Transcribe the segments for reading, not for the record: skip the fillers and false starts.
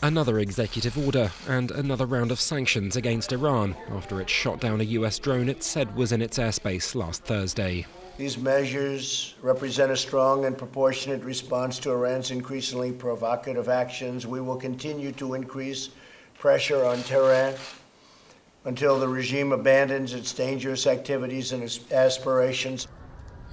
Another executive order and another round of sanctions against Iran after it shot down a US drone it said was in its airspace last Thursday. These measures represent a strong and proportionate response to Iran's increasingly provocative actions. We will continue to increase pressure on Tehran until the regime abandons its dangerous activities and its aspirations.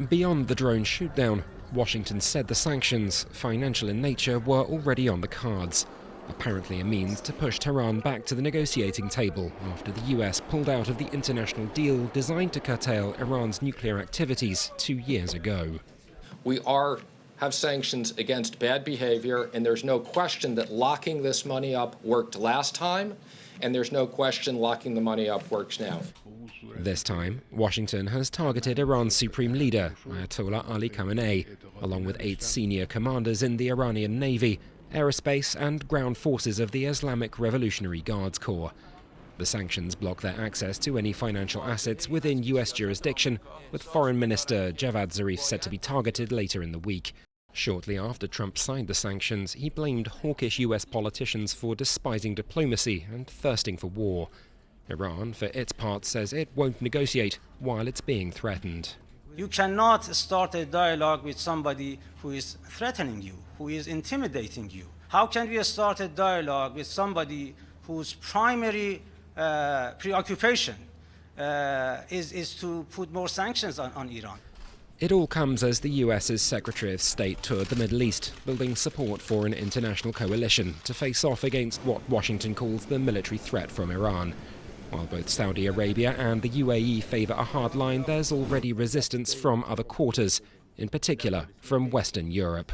Beyond the drone shootdown, Washington said the sanctions, financial in nature, were already on the cards. Apparently a means to push Tehran back to the negotiating table after the US pulled out of the international deal designed to curtail Iran's nuclear activities 2 years ago. We have sanctions against bad behavior, and there's no question that locking this money up worked last time, and there's no question locking the money up works now. This time, Washington has targeted Iran's supreme leader, Ayatollah Ali Khamenei, along with 8 senior commanders in the Iranian Navy, aerospace and ground forces of the Islamic Revolutionary Guards Corps. The sanctions block their access to any financial assets within US jurisdiction, with Foreign Minister Javad Zarif set to be targeted later in the week. Shortly after Trump signed the sanctions, he blamed hawkish US politicians for despising diplomacy and thirsting for war. Iran, for its part, says it won't negotiate while it's being threatened. You cannot start a dialogue with somebody who is threatening you, who is intimidating you. How can we start a dialogue with somebody whose primary preoccupation is to put more sanctions on Iran? It all comes as the US's Secretary of State toured the Middle East, building support for an international coalition to face off against what Washington calls the military threat from Iran. While both Saudi Arabia and the UAE favour a hard line, there's already resistance from other quarters, in particular from Western Europe.